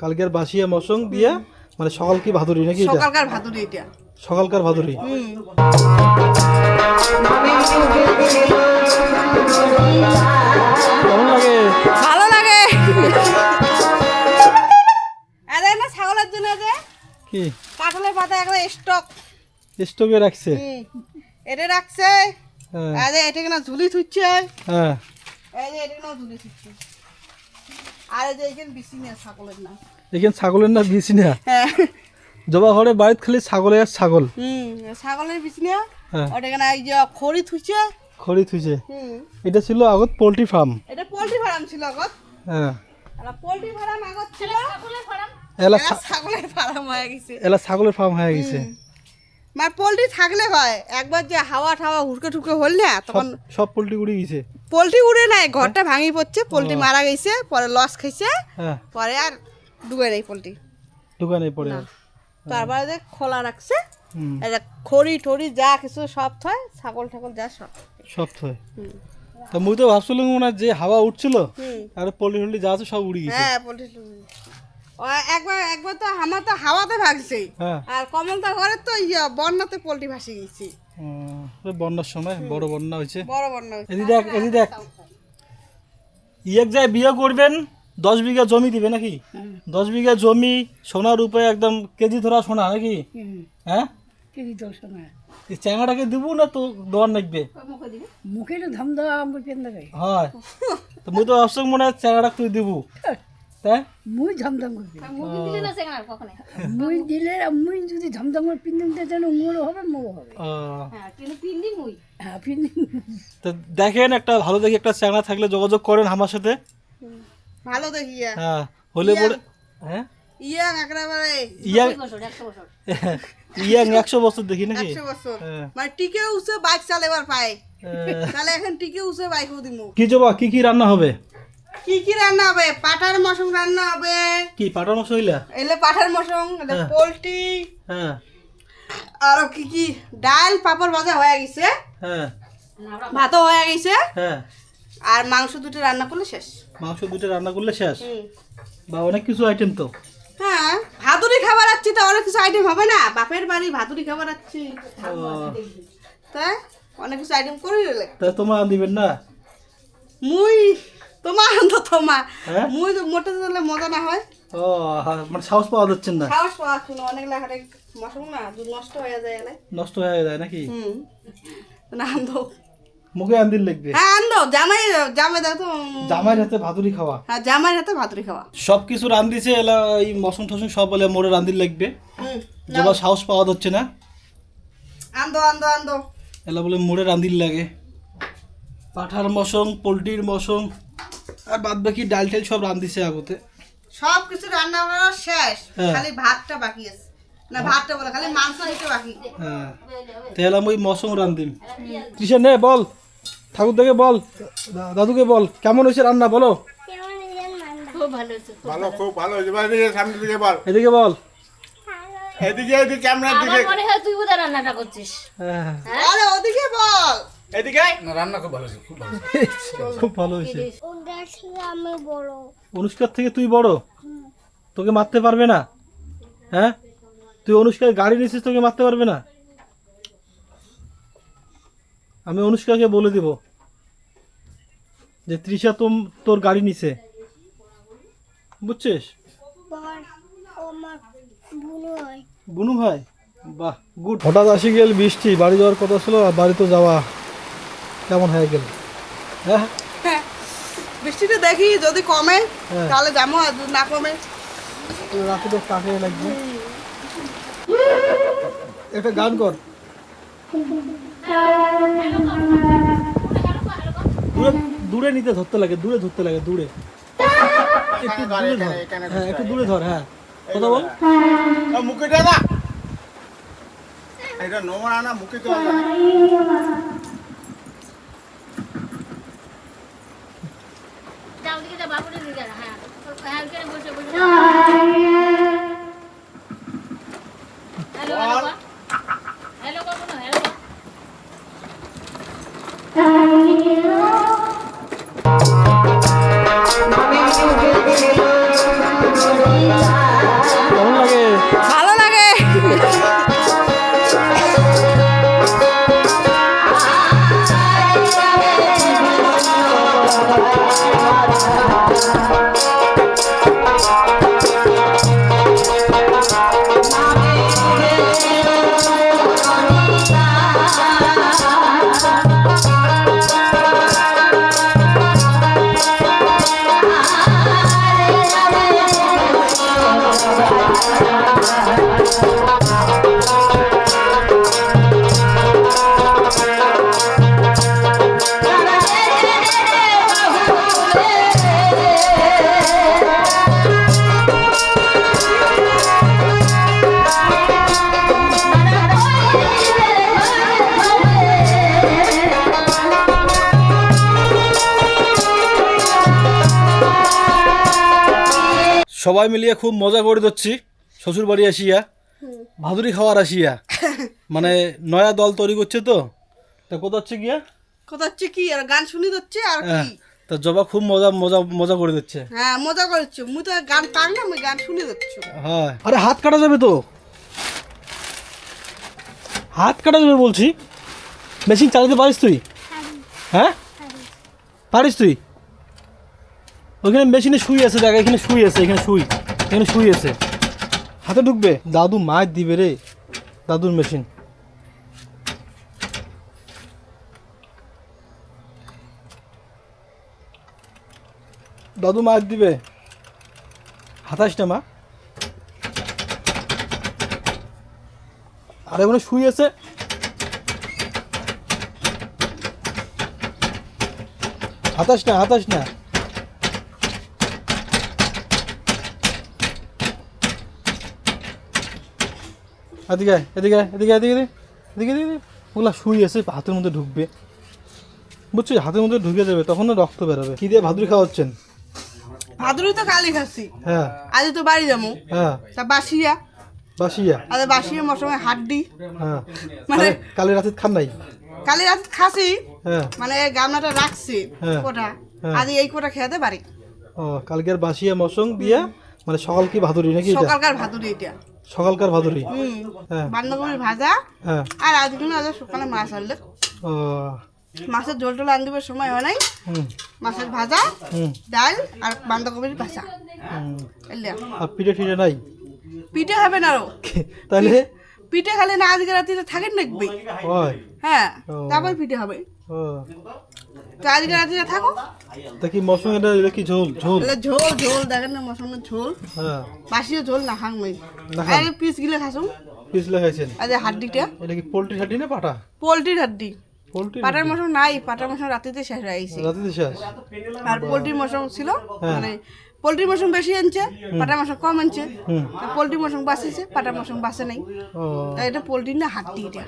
কালকের বাসিয়া মসং দিয়া মানে সকাল কি ভাদুরি নাকি এটা? সকালকার ভাদুরি এটা। সকালকার ভাদুরি। কেমন লাগে? ভালো লাগে। আরে না ছাগলের জন্য যে কি কাঁঠালের পাতা একটা স্টকে রাখছে? এটা রাখছে। হ্যাঁ আরে এটা কিনা ঝুলি থুচ্ছে। হ্যাঁ এই যে এটা কিনা ঝুলি থুচ্ছে। আর এই যে এখানে বিসি না ছাগলের না। এখানে ছাগলের না বিছি না? হ্যাঁ জবা ঘরে বাড়িতে খালি ছাগলে আর ছাগল। ছাগলের বিসি না। হ্যাঁ ওটা কিনা এই যে খড়ি থুচ্ছে। খড়ি থুইছে। এটা ছিল আগত পোল্ট্রি ফার্ম। এটা পোল্ট্রি ফার্ম ছিল আগত। হ্যাঁ এটা পোল্ট্রি ফার্ম আগত ছিল। ছাগলের ফার্ম। এলা ছাগলের ফার্ম হয়ে গেছে। এলা ছাগলের ফার্ম হয়ে গেছে। মানে পোল্ট্রি থাকলে হয় একবার যে হাওয়া ঠাওয়া হুড়কে ঠুকে হল না তখন সব পোল্ট্রি উড়ে গেছে। পোল্ট্রি উড়ে নাই ঘরটা ভাঙি পড়ছে পোল্ট্রি মারা গেছে পরে লস খাইছে হ্যাঁ পরে আর ডুবে নেই পোল্ট্রি দোকানে পড়ে আর। তারপরে যে খোলা রাখছে হুম এই যে খড়ি টড়ি যা কিছু সব থয় ছাগল ঠাগল যা সব সব থয়। তা মুই তো ভাবছিলাম মনে হয় যে হাওয়া উঠছিল আর পোল্ট্রি টোল্ট্রি যা আছে সব উড়ে গেছে। হ্যাঁ পোল্ট্রি একবার তো আমার তো হাওয়াতে ভাগছে হ্যাঁ আর কমলতা ঘরে তো বন্যাতে পোল্ট্রি ভাসি গেছে বন্যার সময় বড় বন্যা হয়েছে। বড় বন্যা হয়েছে। এদি দেখ ইয়েক যায় বিয়ে করবেন 10 বিঘা জমি দিবে নাকি? 10 বিঘা জমি সোনার রূপে একদম কেজি ধরা সোনা নাকি? হ্যাঁ কেজি 10 টাকা এই চ্যাংড়াটাকে দিব না তো দোয়ার নাকবে মুখে তো ধামধাম করে পেন দেখাই হয় তো মুই তো ভাবছি মনে হয় চ্যাংড়াটা তুই দিব তাই মুই ধামধাম করে মুই দিলে মুই যদি ধামধাম করে পিন দিতে চান মোরও হবে হ্যাঁ পিন তো দেখেন একটা ভালো দেখি একটা চ্যাংড়া থাকলে যোগাযোগ করেন আমার সাথে। ভালো দেখিয়া হ্যাঁ হলে পরে হ্যাঁ ইয়াং একেবারে ইয়াং 100 বছর দেখি নাকি? 100 বছর হ্যাঁ। মানে টিকে উঠছে বাইক চালাবার পায় তাহলে এখন টিকে উঠছে বাইকও দিমু। কি জবা কি রান্না হবে? কি রান্না হবে? পাঠার মশং রান্না হবে। কি পাটার মাছ হইলা? এলে পাঠার মশং এলে হ্যাঁ। পোলট্রি হ্যাঁ আর কি ডাল পাপড় ভাজা হয়ে গেছে হ্যাঁ ভাতও হয়ে গেছে হ্যাঁ আর মাংস দুটো রান্না করলে শেষ। মাংস দুটো রান্না করলে শেষ বা অনেক কিছু আইটেম তো। হ্যাঁ ভাতুরি খাবার আছি তো অনেক কিছু আইটেম হবে না? বাপের বাড়ি ভাতুরি খাবার আছি তাই অনেক কিছু আইটেম করে দিলে তাই তোমার দিবেন না? মুই তোমার তোমার হ্যাঁ? মুই তো মোটে দিলে মজা না হয়। ও মানে সাহস পাওয়া যাচ্ছে না? সাহস পাওয়া শুনো অনেক লাখারে মশং না দুধ নষ্ট হয়ে যায় এলে নষ্ট হয়ে যায় নাকি? না আনতো মুখে আন্দির লাগবে। হ্যাঁ আনতো জামাই দাও তো জামাইয়ের হাতে ভাতুরি খাওয়া। হ্যাঁ জামাইয়ের হাতে ভাতুরি খাওয়া সব কিছু রান্দিছে এলা এই মশন টসন সব বলে মোড়ে রান্দির লাগবে। যেবা সাহস পাওয়া যাচ্ছে না আন্দো এলা বলে মোড়ে রান্দির লাগে। পাঠার মশং পোলট্রির মশং আর বাদ বাকি ডাল টাল সব রান্দিছে আগতে। সব কিছু রান্না করা শেষ হ্যাঁ। খালি ভাতটা বাকি আছে না ভাতটা বলে খালি মাংস দিতে বাকি। হ্যাঁ তাহলে আমি ওই মশং রান্দিম। তৃষা নে বল ঠাকুর দেখে বল দাদুকে বল কেমন হয়েছে রান্না বলো। ভালো খুব ভালো হয়েছে ভাই এদিকে সামনের দিকে বল এদিকে বল এদিকে ক্যামেরার দিকে মনে হয় তুই বোধহয় রান্নাটা করছিস। হ্যাঁ আরে ওদিকে বল এদিকে না রান্না খুব ভালো হয়েছে খুব ভালো খুব ভালো হয়েছে। আমি বড় অনুষ্কার থেকে তুই বড় তোকে মারতে পারবে না? হ্যাঁ তুই অনুষ্কার গাড়ি নিয়েছিস তোকে মারতে পারবে না? আমি অনুষ্কাকে বলে দিব যে তৃষা তোর গাড়ি নিছে বুঝছিস? আমার বুনু হয় বুনু ভাই বাহ গুড। হঠাৎ আসি গেল বৃষ্টি বাড়ি যাওয়ার কথা ছিল আর বাড়ি তো যাওয়া কেমন হয়ে গেল? হ্যাঁ বৃষ্টিটা দেখি যদি কমে হ্যাঁ। তাহলে যাবো আর যদি না কমে রাতে তো কাকে লাগবে একটা গান কর। দূরে নিতে ধরতে লাগে দূরে একটু দূরে ধর হ্যাঁ একটু দূরে ধর হ্যাঁ কথা বল। মুখে দে না এটা নোংরা না মুখে তো যাও দিকে যা বাবুরে দিকে যা। হ্যাঁ হ্যাঁ ওখানে বসে হ্যালো হ্যালো কোনো হ্যালো সবাই মিলিয়ে খুব মজা করে দিচ্ছি শ্বশুর বাড়ি আসিয়া ভাদুরি খাওয়ার আসিয়া মানে নয়া দল তৈরি করছে তো তা কোথা হচ্ছে গিয়া কথা হচ্ছে কি আর গান শুনি দিচ্ছে আর হ্যাঁ কি তা জবা খুব মজা মজা মজা করে দিচ্ছে হ্যাঁ মজা করছো মুই তো গান পারি না, মুই গান শুনি দিচ্ছ। হ্যাঁ আরে হাত কাটা যাবে তো, হাত কাটা যাবে বলছি। মেশিন চালাতে পারিস তুই? হ্যাঁ পারিস তুই? ওইখানে মেশিনে শুই আছে, দেখ এখানে শুই আছে, এখানে শুই আছে, হাতে ঢুকবে। দাদু মাছ দিবে রে, দাদুর মেশিন। দাদু মাছ দিবে, হাতাস না মা। আরে ওখানে শুই আছে, হাতাস না হাতাস না। এদিকে এদিকে এদিকে এদিকে এদিকে এদিকে, ওগুলা শুই আছে, হাতের মধ্যে ঢুকবে, বুঝছিস? হাতের মধ্যে ঢুকে যাবে, তখন না রক্ত বেরোবে। কি দিয়ে ভাদুরি খাওয়াচ্ছেন? ভাদুরি তো কালি খাচ্ছি, হ্যাঁ আজ তো বাড়ি যাবো, হ্যাঁ তা বাসিয়া বাসিয়া, আজ বাসিয়া মশমে হাড্ডি হ্যাঁ মানে কালি রাতে খান নাই? কালি রাত খাসি, হ্যাঁ মানে গামলাটা রাখছি হ্যাঁ। কোটা, হ্যাঁ। আজ এই কোটা খেতে পারি। ও কালকের বাসিয়া মশং দিয়া মানে সকাল কি ভাদুরি নাকি এটা? সকালকার ভাদুরি এটা, সকালকার ভাদুরি। হ্যাঁ বান্ধাকপির ভাজা, হ্যাঁ আর আজকে আজ সকালে মাছ আনলে, ও মাছের ঝোল টোল আনদিবার সময় হয় নাই, হুম মাছের ভাজা, হুম ডাল আর বান্ধাকপির ভাজা। হুম। এলে আর পিঠে টিঠে নাই? পিঠে হবে না আরো, তাহলে পিঠে খালে না আজকে রাত্রিতে থাকেন দেখবে, হয় হ্যাঁ ও। তারপর পিঠে হবে, ও তো আজকে রাত্রিতে থাকো। তা কি মশং এটা কি ঝোল ঝোল? এলে ঝোল ঝোল দেখেন না, মশনের ঝোল, হ্যাঁ বাসিও ঝোল না খাং মই, না খান। আর পিস গিলে খাসুম। পিছলে খাইছেন? আজ হাড্ডিটা এটা কি পোল্ট্রি হাড্ডি না পাঠা? পোলট্রির হাড্ডি, পোল্ট্রি পাটার মশন নাই, পাটার মশন রাত্রিতে শেষ হয়ে গেছে, রাতে শেষ। আর পোলট্রির মশন ছিল, হ্যাঁ। মানে পোলট্রির মশন বেশি আনছে, পাটার মশন কম আনছে, হুম পোলট্রির মশন বাঁচিয়েছে, পাটার মশন বাঁচে নাই, ও তাই এটা পোলট্রি না হাড্ডি এটা।